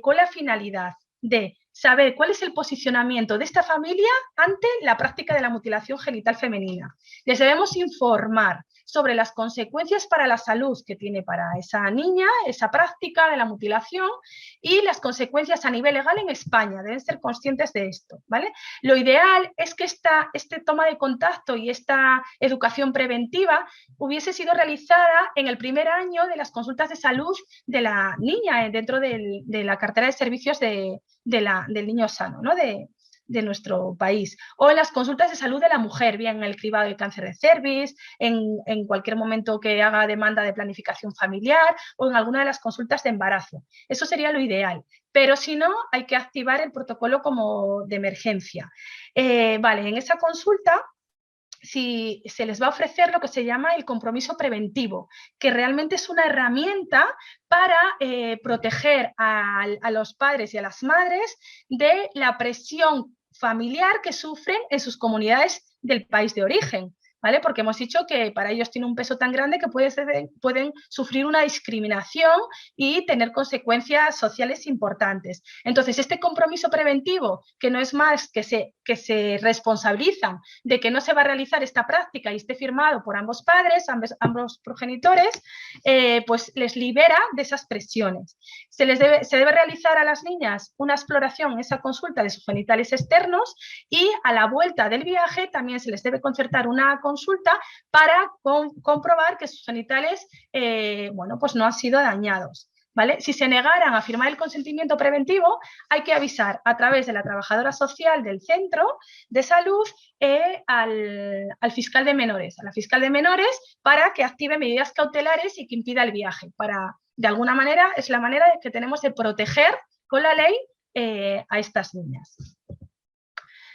con la finalidad de saber cuál es el posicionamiento de esta familia ante la práctica de la mutilación genital femenina. Les debemos informar sobre las consecuencias para la salud que tiene para esa niña, esa práctica de la mutilación, y las consecuencias a nivel legal en España. Deben ser conscientes de esto, ¿vale? Lo ideal es que este toma de contacto y esta educación preventiva hubiese sido realizada en el primer año de las consultas de salud de la niña, dentro de la cartera de servicios del niño sano, ¿no? De nuestro país, o en las consultas de salud de la mujer, bien en el cribado de cáncer de cervix, en cualquier momento que haga demanda de planificación familiar, o en alguna de las consultas de embarazo. Eso sería lo ideal, pero si no, hay que activar el protocolo como de emergencia. En esa consulta si se les va a ofrecer lo que se llama el compromiso preventivo, que realmente es una herramienta para proteger a los padres y a las madres de la presión familiar que sufren en sus comunidades del país de origen, ¿vale? Porque hemos dicho que para ellos tiene un peso tan grande que pueden sufrir una discriminación y tener consecuencias sociales importantes. Entonces, este compromiso preventivo, que no es más que se responsabilizan de que no se va a realizar esta práctica y esté firmado por ambos padres, ambos progenitores, pues les libera de esas presiones. Se debe realizar a las niñas una exploración en esa consulta de sus genitales externos, y a la vuelta del viaje también se les debe concertar una consulta para comprobar que sus genitales pues no han sido dañados. ¿Vale? Si se negaran a firmar el consentimiento preventivo, hay que avisar a través de la trabajadora social del centro de salud al fiscal de menores, a la fiscal de menores, para que active medidas cautelares y que impida el viaje. De alguna manera, es la manera que tenemos de proteger con la ley a estas niñas.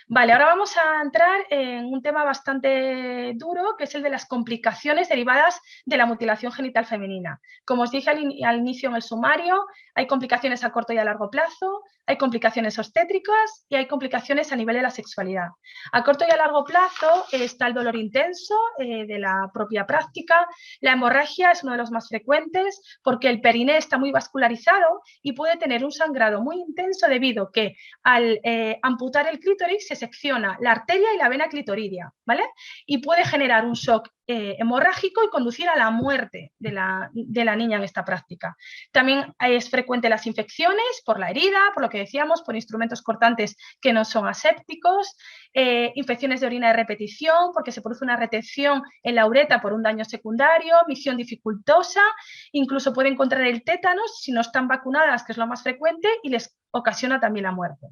Vale, ahora vamos a entrar en un tema bastante duro, que es el de las complicaciones derivadas de la mutilación genital femenina. Como os dije al inicio en el sumario, hay complicaciones a corto y a largo plazo, hay complicaciones obstétricas y hay complicaciones a nivel de la sexualidad. A corto y a largo plazo está el dolor intenso de la propia práctica. La hemorragia es uno de los más frecuentes porque el periné está muy vascularizado y puede tener un sangrado muy intenso debido a que al amputar el clítoris se secciona la arteria y la vena clitoridia, ¿vale? Y puede generar un shock hemorrágico y conducir a la muerte de la niña en esta práctica. También es frecuente las infecciones por la herida, por lo que decíamos, por instrumentos cortantes que no son asépticos, infecciones de orina de repetición, porque se produce una retención en la uretra por un daño secundario, micción dificultosa, incluso pueden contraer el tétanos si no están vacunadas, que es lo más frecuente, y les ocasiona también la muerte.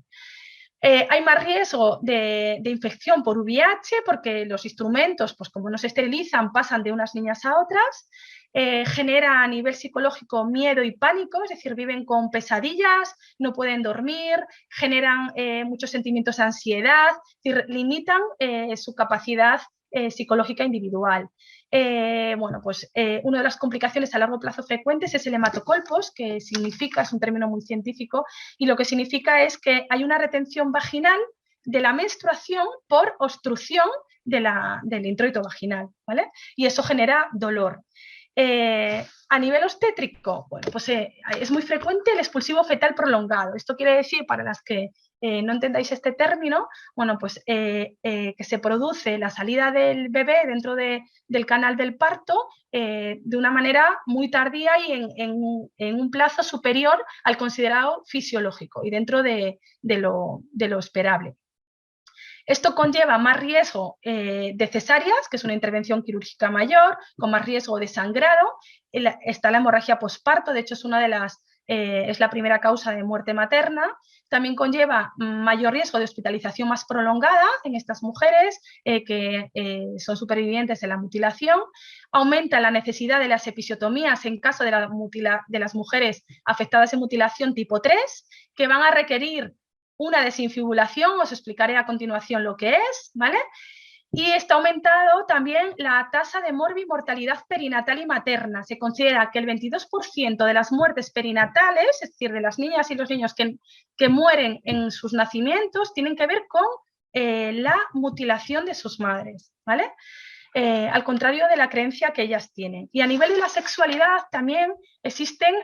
Hay más riesgo de infección por VIH porque los instrumentos, pues como no se esterilizan, pasan de unas niñas a otras. Genera a nivel psicológico miedo y pánico, es decir, viven con pesadillas, no pueden dormir, generan muchos sentimientos de ansiedad, es decir, limitan su capacidad psicológica individual. Bueno, pues una de las complicaciones a largo plazo frecuentes es el hematocolpos, que significa, es un término muy científico, y lo que significa es que hay una retención vaginal de la menstruación por obstrucción del introito vaginal, ¿vale? Y eso genera dolor. A nivel obstétrico, bueno, pues es muy frecuente el expulsivo fetal prolongado. Esto quiere decir, para las que no entendáis este término, bueno, pues que se produce la salida del bebé dentro del canal del parto de una manera muy tardía y en un plazo superior al considerado fisiológico y dentro de lo esperable. Esto conlleva más riesgo de cesáreas, que es una intervención quirúrgica mayor, con más riesgo de sangrado. Está la hemorragia posparto, de hecho es la primera causa de muerte materna. También conlleva mayor riesgo de hospitalización más prolongada en estas mujeres que son supervivientes de la mutilación. Aumenta la necesidad de las episiotomías en caso de las mujeres afectadas en mutilación tipo 3, que van a requerir una desinfibulación, os explicaré a continuación lo que es, ¿vale? Y está aumentado también la tasa de morbimortalidad perinatal y materna. Se considera que el 22% de las muertes perinatales, es decir, de las niñas y los niños que mueren en sus nacimientos, tienen que ver con la mutilación de sus madres, ¿vale? Al contrario de la creencia que ellas tienen. Y a nivel de la sexualidad también existen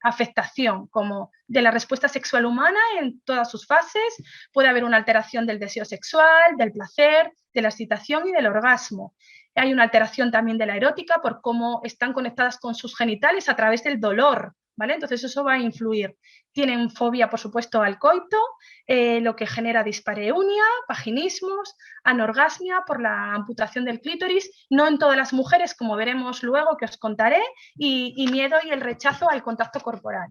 afectación, como de la respuesta sexual humana en todas sus fases. Puede haber una alteración del deseo sexual, del placer, de la excitación y del orgasmo. Hay una alteración también de la erótica por cómo están conectadas con sus genitales a través del dolor, ¿vale? Entonces eso va a influir. Tienen fobia, por supuesto, al coito, lo que genera dispareunia, vaginismos, anorgasmia por la amputación del clítoris, no en todas las mujeres, como veremos luego, que os contaré, y miedo y el rechazo al contacto corporal.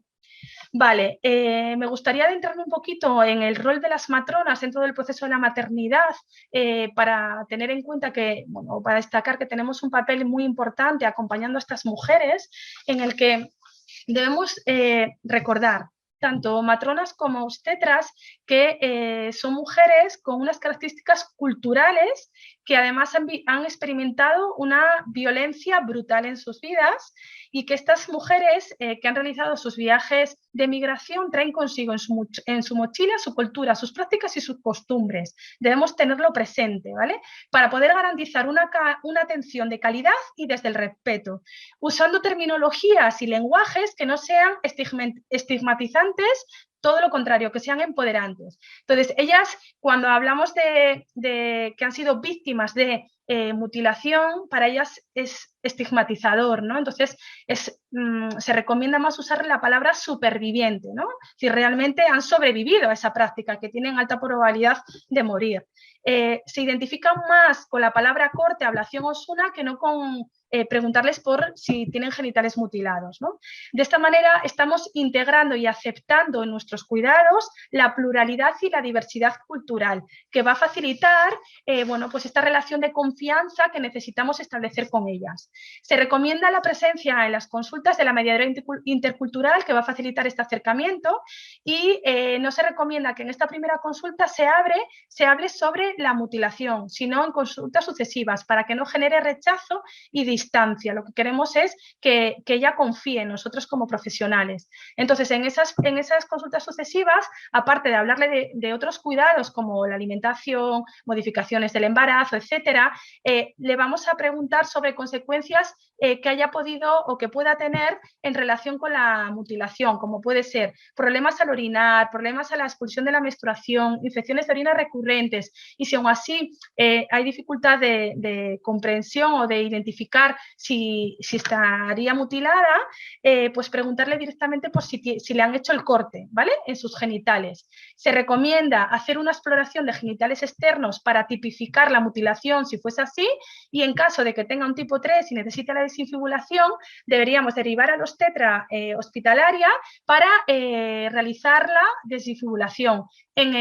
Vale, me gustaría adentrarme un poquito en el rol de las matronas dentro del proceso de la maternidad para tener en cuenta que, bueno, para destacar que tenemos un papel muy importante acompañando a estas mujeres en el que debemos recordar tanto matronas como obstetras que son mujeres con unas características culturales que además han experimentado una violencia brutal en sus vidas y que estas mujeres que han realizado sus viajes de migración traen consigo en su mochila su cultura, sus prácticas y sus costumbres. Debemos tenerlo presente, ¿vale? Para poder garantizar una atención de calidad y desde el respeto, usando terminologías y lenguajes que no sean estigmatizantes, todo lo contrario, que sean empoderantes. Entonces, ellas, cuando hablamos de que han sido víctimas de mutilación, para ellas es estigmatizador, ¿no? Entonces, se recomienda más usar la palabra superviviente, ¿no? Si realmente han sobrevivido a esa práctica, que tienen alta probabilidad de morir. Se identifican más con la palabra corte, ablación o suna, que no con preguntarles por si tienen genitales mutilados, ¿no? De esta manera estamos integrando y aceptando en nuestros cuidados la pluralidad y la diversidad cultural, que va a facilitar bueno, pues esta relación de confianza que necesitamos establecer con ellas. Se recomienda la presencia en las consultas de la mediadora intercultural, que va a facilitar este acercamiento, y no se recomienda que en esta primera consulta se hable sobre la mutilación, sino en consultas sucesivas, para que no genere rechazo y distancia. Lo que queremos es que ella confíe en nosotros como profesionales. Entonces, en esas consultas sucesivas, aparte de hablarle de otros cuidados como la alimentación, modificaciones del embarazo, etcétera, le vamos a preguntar sobre consecuencias que haya podido o que pueda tener en relación con la mutilación, como puede ser problemas al orinar, problemas a la expulsión de la menstruación, infecciones de orina recurrentes, y si aún así hay dificultad de comprensión o de identificar si estaría mutilada, pues preguntarle directamente por si le han hecho el corte, ¿vale?, en sus genitales. Se recomienda hacer una exploración de genitales externos para tipificar la mutilación si fuese así, y en caso de que tenga un tipo 3 y necesite la desinfibulación, deberíamos derivar al obstetra hospitalaria para realizar la desinfibulación en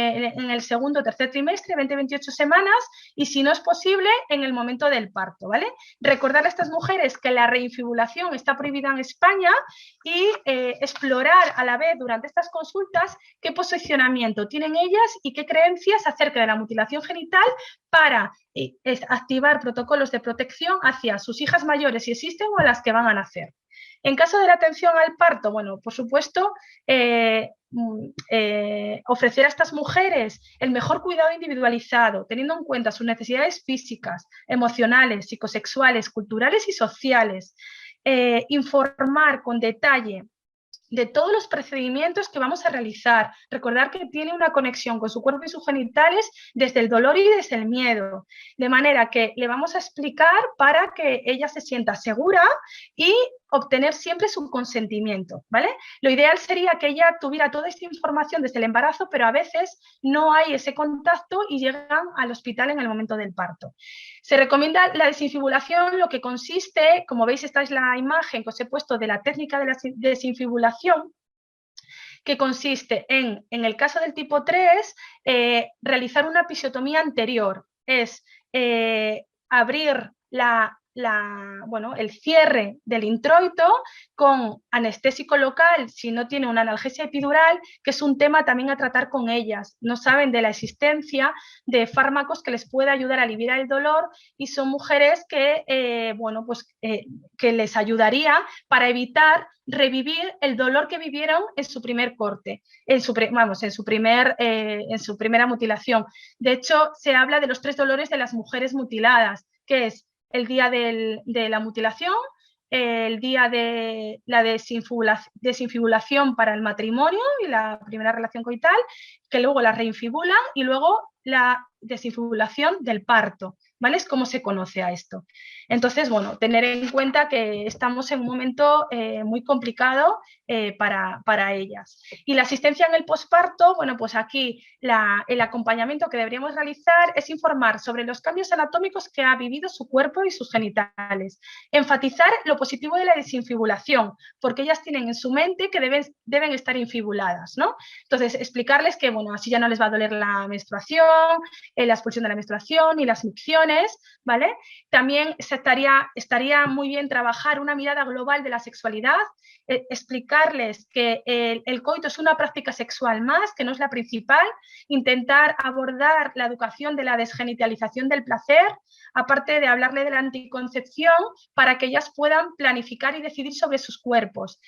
el segundo o tercer trimestre, 20-28 semanas, y si no es posible, en el momento del parto, ¿vale? Recordar a estas mujeres que la reinfibulación está prohibida en España y explorar a la vez durante estas consultas qué posicionamiento tienen ellas y qué creencias acerca de la mutilación genital para activar protocolos de protección hacia sus hijas mayores si existen o a las que van a nacer. En caso de la atención al parto, bueno, por supuesto, ofrecer a estas mujeres el mejor cuidado individualizado, teniendo en cuenta sus necesidades físicas, emocionales, psicosexuales, culturales y sociales. Informar con detalle de todos los procedimientos que vamos a realizar. Recordar que tiene una conexión con su cuerpo y sus genitales desde el dolor y desde el miedo. De manera que le vamos a explicar para que ella se sienta segura y obtener siempre su consentimiento, ¿vale? Lo ideal sería que ella tuviera toda esta información desde el embarazo, pero a veces no hay ese contacto y llegan al hospital en el momento del parto. Se recomienda la desinfibulación, lo que consiste, como veis, esta es la imagen que os he puesto de la técnica de la desinfibulación, que consiste en el caso del tipo 3, realizar una episiotomía anterior, es abrir el cierre del introito con anestésico local si no tiene una analgesia epidural, que es un tema también a tratar con ellas. No saben de la existencia de fármacos que les pueda ayudar a aliviar el dolor y son mujeres que, que les ayudaría para evitar revivir el dolor que vivieron en su primer corte, en su primera mutilación. De hecho, se habla de los 3 dolores de las mujeres mutiladas, que es el día de la mutilación, el día de la desinfibulación para el matrimonio y la primera relación coital, que luego la reinfibulan, y luego la desinfibulación del parto, ¿vale? Es como se conoce a esto. Entonces, bueno, tener en cuenta que estamos en un momento muy complicado para ellas. Y la asistencia en el posparto, bueno, pues aquí el acompañamiento que deberíamos realizar es informar sobre los cambios anatómicos que ha vivido su cuerpo y sus genitales. Enfatizar lo positivo de la desinfibulación, porque ellas tienen en su mente que deben estar infibuladas, ¿no? Entonces, explicarles que, bueno, así ya no les va a doler la menstruación, la expulsión de la menstruación y las micciones, ¿vale? También estaría muy bien trabajar una mirada global de la sexualidad, explicarles que el coito es una práctica sexual más, que no es la principal, intentar abordar la educación de la desgenitalización del placer, aparte de hablarle de la anticoncepción, para que ellas puedan planificar y decidir sobre sus cuerpos.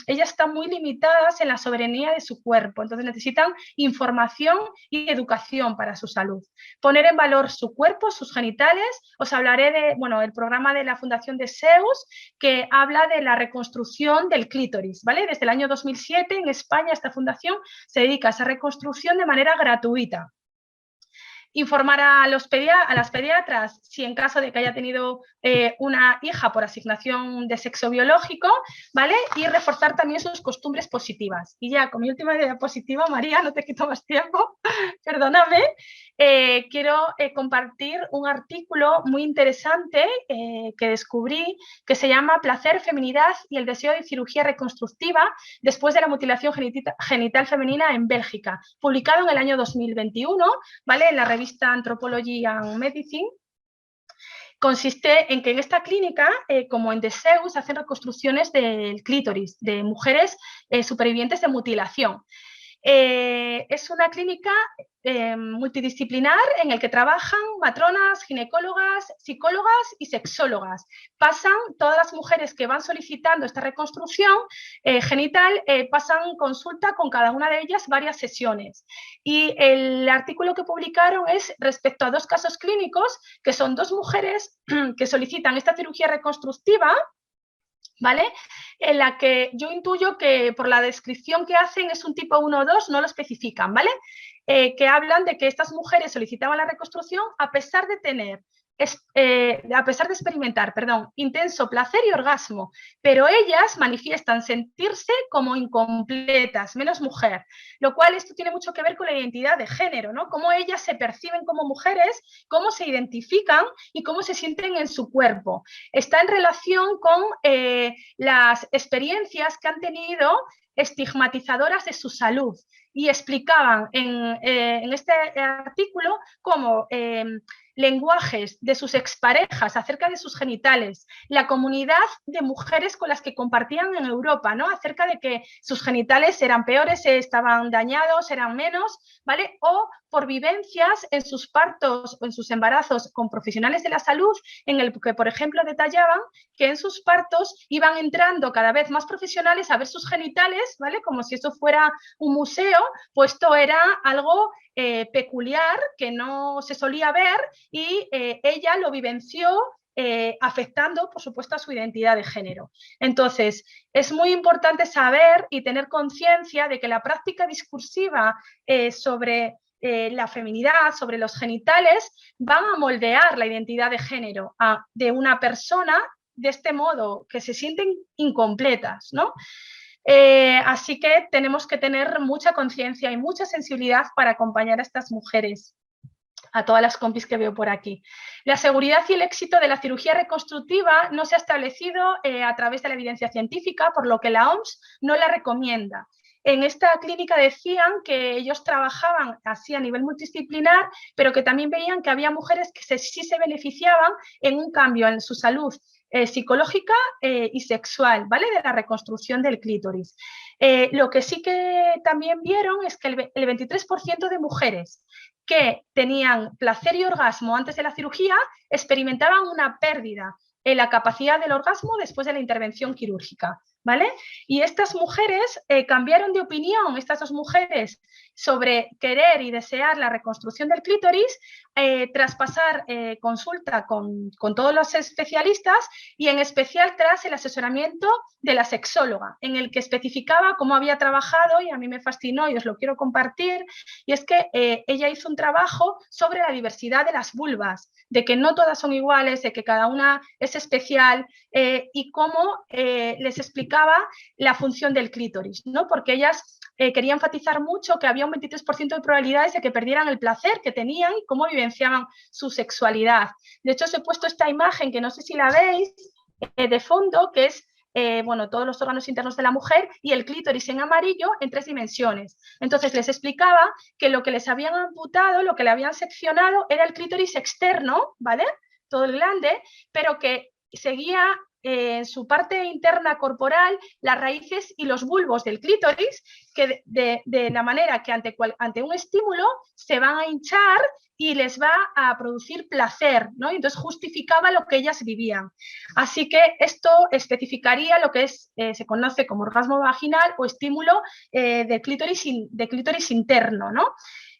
Ellas están muy limitadas en la soberanía de su cuerpo, entonces necesitan información y educación para su salud. Poner en valor su cuerpo, sus genitales. Os hablaré del programa de la Fundación de Zeus, que habla de la reconstrucción del clítoris, ¿vale? Desde el año 2007 en España esta fundación se dedica a esa reconstrucción de manera gratuita. Informar a las pediatras si en caso de que haya tenido una hija por asignación de sexo biológico, ¿vale? Y reforzar también sus costumbres positivas. Y ya con mi última diapositiva, María, no te quito más tiempo, perdóname, quiero compartir un artículo muy interesante que descubrí, que se llama Placer, feminidad y el deseo de cirugía reconstructiva después de la mutilación genital femenina en Bélgica, publicado en el año 2021, ¿vale? En la revista Anthropology and Medicine. Consiste en que en esta clínica, como en The Zeus, hacen reconstrucciones del clítoris de mujeres supervivientes de mutilación. Es una clínica multidisciplinar en el que trabajan matronas, ginecólogas, psicólogas y sexólogas. Pasan, todas las mujeres que van solicitando esta reconstrucción genital, pasan consulta con cada una de ellas varias sesiones. Y el artículo que publicaron es respecto a 2 casos clínicos, que son 2 mujeres que solicitan esta cirugía reconstructiva, ¿vale? En la que yo intuyo que por la descripción que hacen es un tipo 1 o 2, no lo especifican, ¿vale? Que hablan de que estas mujeres solicitaban la reconstrucción a pesar de tener, a pesar de experimentar, intenso placer y orgasmo, pero ellas manifiestan sentirse como incompletas, menos mujer, lo cual esto tiene mucho que ver con la identidad de género, ¿no? Cómo ellas se perciben como mujeres, cómo se identifican y cómo se sienten en su cuerpo. Está en relación con las experiencias que han tenido estigmatizadoras de su salud, y explicaban en este artículo cómo lenguajes de sus exparejas acerca de sus genitales, la comunidad de mujeres con las que compartían en Europa, ¿no? Acerca de que sus genitales eran peores, estaban dañados, eran menos, ¿vale? O por vivencias en sus partos o en sus embarazos con profesionales de la salud, en el que, por ejemplo, detallaban que en sus partos iban entrando cada vez más profesionales a ver sus genitales, ¿vale? Como si esto fuera un museo, pues esto era algo peculiar que no se solía ver, y ella lo vivenció afectando, por supuesto, a su identidad de género. Entonces, es muy importante saber y tener conciencia de que la práctica discursiva sobre la feminidad, sobre los genitales, van a moldear la identidad de género de una persona de este modo, que se sienten incompletas, ¿no? Así que tenemos que tener mucha conciencia y mucha sensibilidad para acompañar a estas mujeres, a todas las compis que veo por aquí. La seguridad y el éxito de la cirugía reconstructiva no se ha establecido a través de la evidencia científica, por lo que la OMS no la recomienda. En esta clínica decían que ellos trabajaban así a nivel multidisciplinar, pero que también veían que había mujeres que sí se beneficiaban en un cambio en su salud psicológica y sexual, ¿vale? De la reconstrucción del clítoris. Lo que sí que también vieron es que el 23% de mujeres que tenían placer y orgasmo antes de la cirugía experimentaban una pérdida en la capacidad del orgasmo después de la intervención quirúrgica, ¿vale? Y estas mujeres cambiaron de opinión, estas 2 mujeres, sobre querer y desear la reconstrucción del clítoris tras pasar consulta con todos los especialistas, y en especial tras el asesoramiento de la sexóloga, en el que especificaba cómo había trabajado, y a mí me fascinó y os lo quiero compartir, y es que ella hizo un trabajo sobre la diversidad de las vulvas, de que no todas son iguales, de que cada una es especial, y cómo les explicaba la función del clítoris, ¿no? Porque ellas quería enfatizar mucho que había un 23% de probabilidades de que perdieran el placer que tenían y cómo vivenciaban su sexualidad. De hecho, os he puesto esta imagen, que no sé si la veis, de fondo, que es bueno, todos los órganos internos de la mujer y el clítoris en amarillo en 3 dimensiones. Entonces les explicaba que lo que les habían amputado, lo que le habían seccionado, era el clítoris externo, ¿vale? Todo el glande, pero que seguía en su parte interna corporal las raíces y los bulbos del clítoris, que de la manera que ante un estímulo se van a hinchar y les va a producir placer, ¿no? Y entonces justificaba lo que ellas vivían. Así que esto especificaría lo que es, se conoce como orgasmo vaginal o estímulo de clítoris interno, ¿no?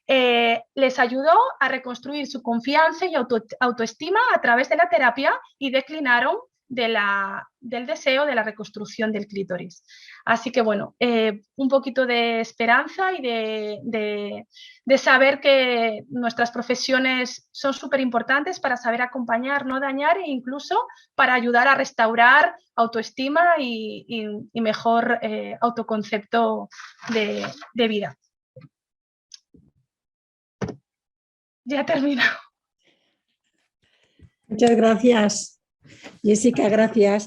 Les ayudó a reconstruir su confianza y autoestima a través de la terapia, y declinaron del deseo de la reconstrucción del clítoris. Así que bueno, un poquito de esperanza y de saber que nuestras profesiones son súper importantes para saber acompañar, no dañar, e incluso para ayudar a restaurar autoestima y mejor autoconcepto de vida. Ya he terminado. Muchas gracias, Jessica, gracias.